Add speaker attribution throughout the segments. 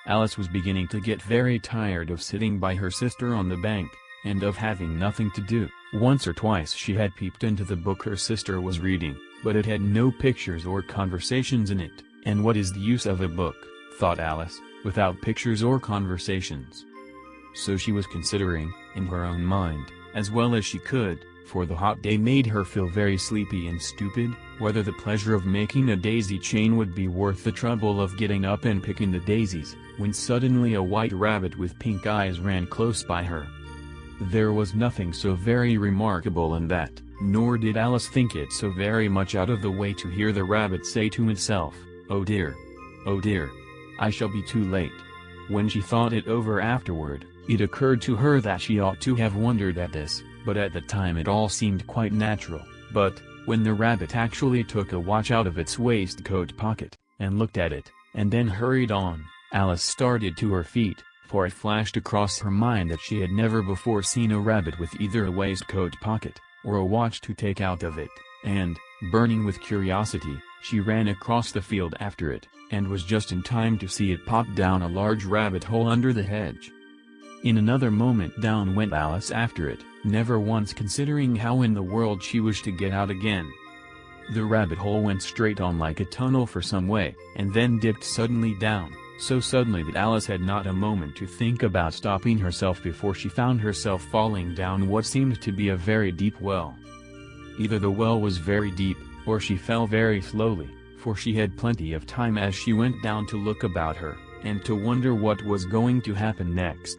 Speaker 1: Alice was beginning to get very tired of sitting by her sister on the bank, and of having nothing to do. Once or twice she had peeped into the book her sister was reading, but it had no pictures or conversations in it. And what is the use of a book, thought Alice, without pictures or conversations? So she was considering, in her own mind, as well as she could, for the hot day made her feel very sleepy and stupid, whether the pleasure of making a daisy chain would be worth the trouble of getting up and picking the daisies, when suddenly a white rabbit with pink eyes ran close by her. There was nothing so very remarkable in that, nor did Alice think it so very much out of the way to hear the rabbit say to itself, "Oh dear! Oh dear! I shall be too late." When she thought it over afterward, it occurred to her that she ought to have wondered at this, but at the time it all seemed quite natural. But, when the rabbit actually took a watch out of its waistcoat pocket, and looked at it, and then hurried on, Alice started to her feet, for it flashed across her mind that she had never before seen a rabbit with either a waistcoat pocket, or a watch to take out of it, and, burning with curiosity, she ran across the field after it, and was just in time to see it pop down a large rabbit hole under the hedge. In another moment down went Alice after it, never once considering how in the world she wished to get out again. The rabbit hole went straight on like a tunnel for some way, and then dipped suddenly down, so suddenly that Alice had not a moment to think about stopping herself before she found herself falling down what seemed to be a very deep well. Either the well was very deep, or she fell very slowly, for she had plenty of time as she went down to look about her, and to wonder what was going to happen next.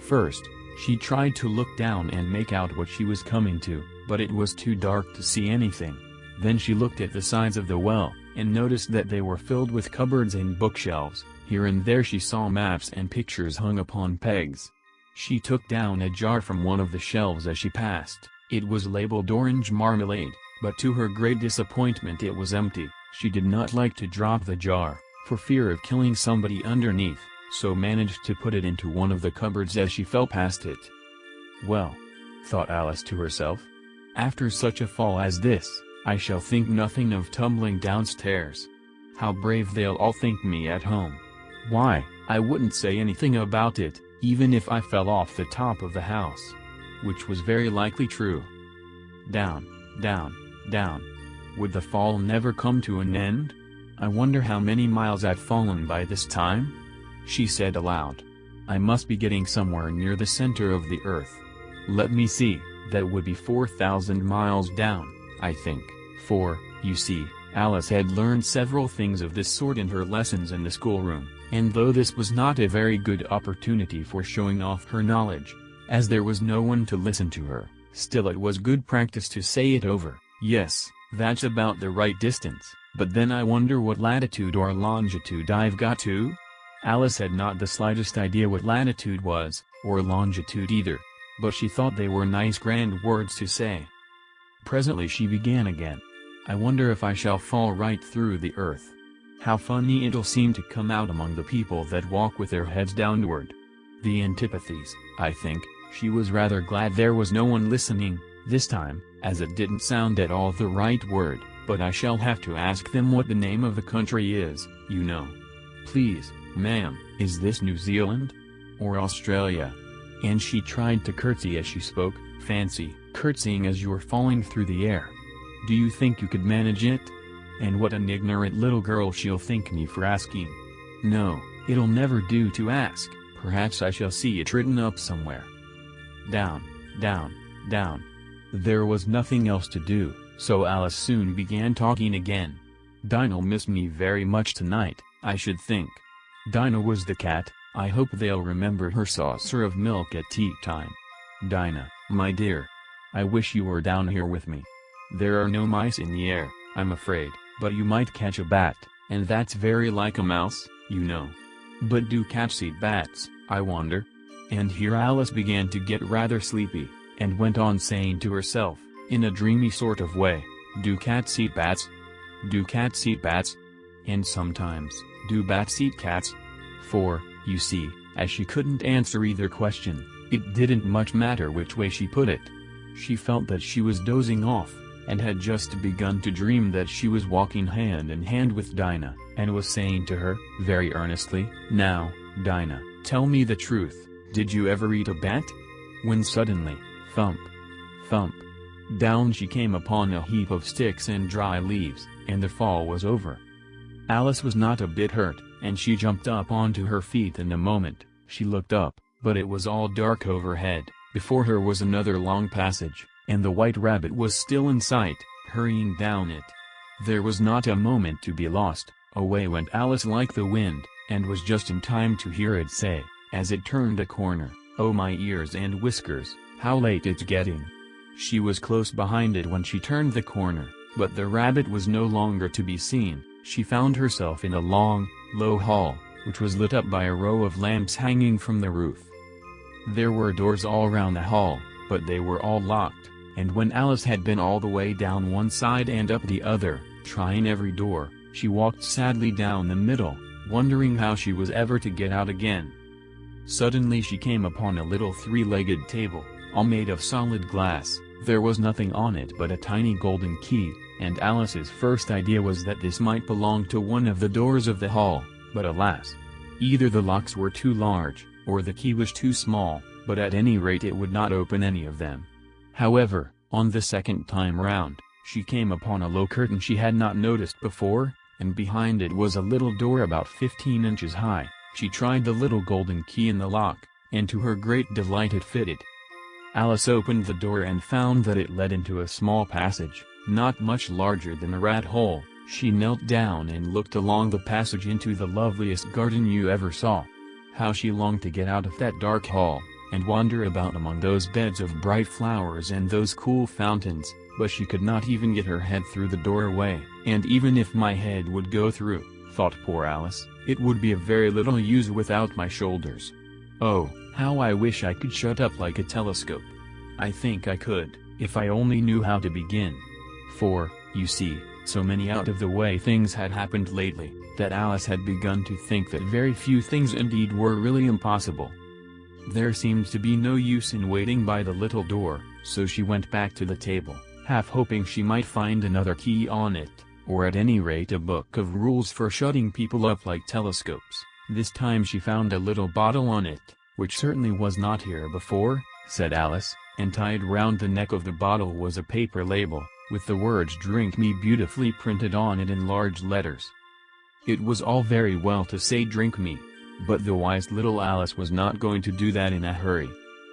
Speaker 1: First, she tried to look down and make out what she was coming to, but it was too dark to see anything. Then she looked at the sides of the well, and noticed that they were filled with cupboards and bookshelves. Here and there she saw maps and pictures hung upon pegs. She took down a jar from one of the shelves as she passed. It was labeled orange marmalade, but to her great disappointment it was empty. She did not like to drop the jar, for fear of killing somebody underneath, so managed to put it into one of the cupboards as she fell past it. "Well," thought Alice to herself, "after such a fall as this, I shall think nothing of tumbling downstairs. How brave they'll all think me at home. Why, I wouldn't say anything about it, even if I fell off the top of the house." Which was very likely true. Down, down, down. Would the fall never come to an end? "I wonder how many miles I've fallen by this time?" she said aloud. "I must be getting somewhere near the center of the earth. Let me see, that would be 4,000 miles down, I think." For, you see, Alice had learned several things of this sort in her lessons in the schoolroom, and though this was not a very good opportunity for showing off her knowledge, as there was no one to listen to her, still it was good practice to say it over. "Yes, that's about the right distance, but then I wonder what latitude or longitude I've got to?" Alice had not the slightest idea what latitude was, or longitude either, but she thought they were nice grand words to say. Presently she began again. "I wonder if I shall fall right through the earth. How funny it'll seem to come out among the people that walk with their heads downward. The antipathies, I think." She was rather glad there was no one listening, this time, as it didn't sound at all the right word, "but I shall have to ask them what the name of the country is, you know. Please, ma'am, is this New Zealand? Or Australia?" And she tried to curtsy as she spoke. Fancy, curtsying as you're falling through the air. Do you think you could manage it? And what an ignorant little girl she'll think me for asking. No, it'll never do to ask. Perhaps I shall see it written up somewhere. Down, down, down. There was nothing else to do, so Alice soon began talking again. "Dinah'll miss me very much tonight, I should think. Dinah was the cat. I hope they'll remember her saucer of milk at tea time. Dinah, my dear, I wish you were down here with me. There are no mice in the air, I'm afraid, but you might catch a bat, and that's very like a mouse, you know. But do cats eat bats, I wonder?" And here Alice began to get rather sleepy, and went on saying to herself, in a dreamy sort of way, "Do cats eat bats? Do cats eat bats? And sometimes, do bats eat cats?" For, you see, as she couldn't answer either question, it didn't much matter which way she put it. She felt that she was dozing off, and had just begun to dream that she was walking hand in hand with Dinah, and was saying to her, very earnestly, "Now, Dinah, tell me the truth, did you ever eat a bat?" When suddenly, thump, thump, down she came upon a heap of sticks and dry leaves, and the fall was over. Alice was not a bit hurt, and she jumped up onto her feet in a moment. She looked up, but it was all dark overhead. Before her was another long passage, and the white rabbit was still in sight, hurrying down it. There was not a moment to be lost. Away went Alice like the wind, and was just in time to hear it say, as it turned a corner, "Oh my ears and whiskers, how late it's getting." She was close behind it when she turned the corner, but the rabbit was no longer to be seen. She found herself in a long, low hall, which was lit up by a row of lamps hanging from the roof. There were doors all round the hall, but they were all locked, and when Alice had been all the way down one side and up the other, trying every door, she walked sadly down the middle, wondering how she was ever to get out again. Suddenly she came upon a little three-legged table, all made of solid glass. There was nothing on it but a tiny golden key, and Alice's first idea was that this might belong to one of the doors of the hall, but alas! Either the locks were too large, or the key was too small, but at any rate it would not open any of them. However, on the second time round, she came upon a low curtain she had not noticed before, and behind it was a little door about 15 inches high. She tried the little golden key in the lock, and to her great delight it fitted. Alice opened the door and found that it led into a small passage, not much larger than a rat hole. She knelt down and looked along the passage into the loveliest garden you ever saw. How she longed to get out of that dark hall, and wander about among those beds of bright flowers and those cool fountains, but she could not even get her head through the doorway. "And even if my head would go through," thought poor Alice, "it would be of very little use without my shoulders. Oh, how I wish I could shut up like a telescope. I think I could, if I only knew how to begin." For, you see, so many out-of-the-way things had happened lately, that Alice had begun to think that very few things indeed were really impossible. There seemed to be no use in waiting by the little door, so she went back to the table, half hoping she might find another key on it, or at any rate a book of rules for shutting people up like telescopes. This time she found a little bottle on it, which certainly was not here before, said Alice, and tied round the neck of the bottle was a paper label, with the words "Drink Me" beautifully printed on it in large letters. It was all very well to say "Drink me," but the wise little Alice was not going to do that in a hurry.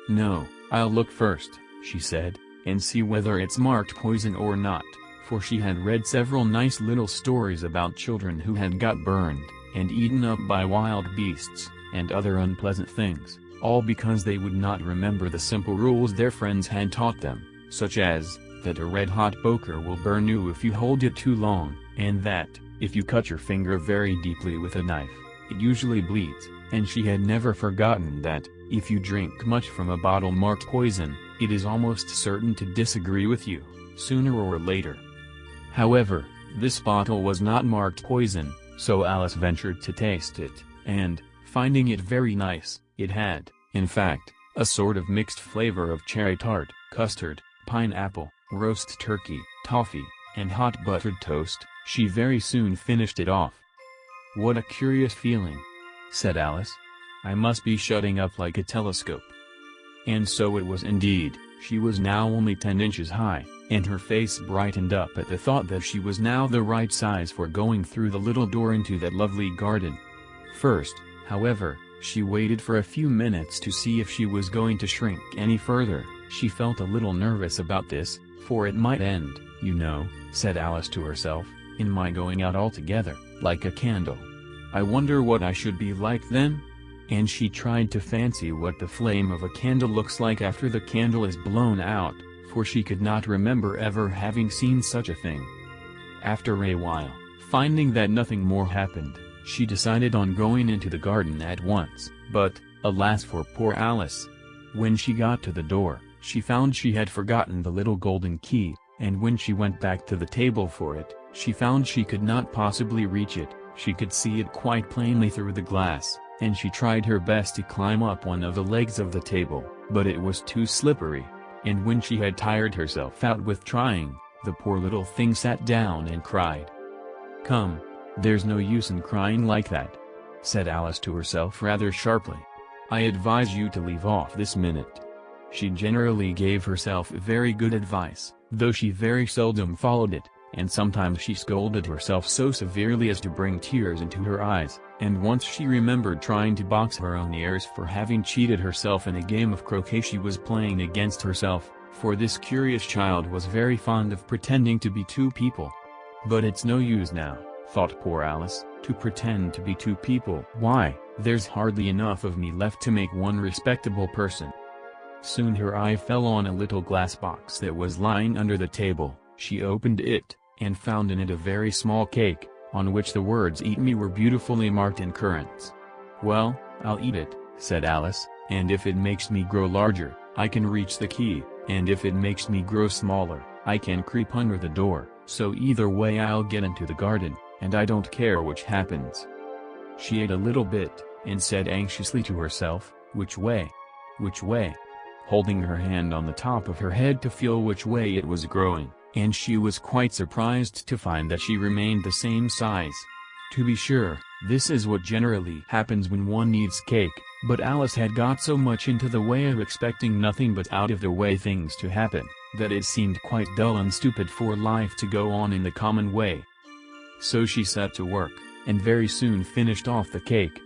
Speaker 1: "No, I'll look first," she said, "and see whether it's marked poison or not," for she had read several nice little stories about children who had got burned, and eaten up by wild beasts, and other unpleasant things, all because they would not remember the simple rules their friends had taught them, such as, that a red-hot poker will burn you if you hold it too long, and that, if you cut your finger very deeply with a knife, it usually bleeds, and she had never forgotten that, if you drink much from a bottle marked poison, it is almost certain to disagree with you, sooner or later. However, this bottle was not marked poison, so Alice ventured to taste it, and, finding it very nice, it had, in fact, a sort of mixed flavor of cherry tart, custard, pineapple, roast turkey, toffee, and hot buttered toast. She very soon finished it off. "What a curious feeling," said Alice. "I must be shutting up like a telescope." And so it was indeed. She was now only 10 inches high, and her face brightened up at the thought that she was now the right size for going through the little door into that lovely garden. First, however, she waited for a few minutes to see if she was going to shrink any further. She felt a little nervous about this, for it might end, you know, said Alice to herself, in my going out altogether, like a candle. I wonder what I should be like then? And she tried to fancy what the flame of a candle looks like after the candle is blown out, for she could not remember ever having seen such a thing. After a while, finding that nothing more happened, she decided on going into the garden at once, but, alas for poor Alice! When she got to the door, she found she had forgotten the little golden key, and when she went back to the table for it, she found she could not possibly reach it. She could see it quite plainly through the glass, and she tried her best to climb up one of the legs of the table, but it was too slippery, and when she had tired herself out with trying, the poor little thing sat down and cried. "Come, there's no use in crying like that," said Alice to herself rather sharply. "I advise you to leave off this minute." She generally gave herself very good advice, though she very seldom followed it, and sometimes she scolded herself so severely as to bring tears into her eyes, and once she remembered trying to box her own ears for having cheated herself in a game of croquet she was playing against herself, for this curious child was very fond of pretending to be two people. "But it's no use now," thought poor Alice, "to pretend to be two people. Why, there's hardly enough of me left to make one respectable person." Soon her eye fell on a little glass box that was lying under the table. She opened it, and found in it a very small cake, on which the words "Eat me" were beautifully marked in currants. "Well, I'll eat it," said Alice, "and if it makes me grow larger, I can reach the key, and if it makes me grow smaller, I can creep under the door, so either way I'll get into the garden, and I don't care which happens." She ate a little bit, and said anxiously to herself, "Which way? Which way?" holding her hand on the top of her head to feel which way it was growing, and she was quite surprised to find that she remained the same size. To be sure, this is what generally happens when one eats cake, but Alice had got so much into the way of expecting nothing but out-of-the-way things to happen, that it seemed quite dull and stupid for life to go on in the common way. So she set to work, and very soon finished off the cake,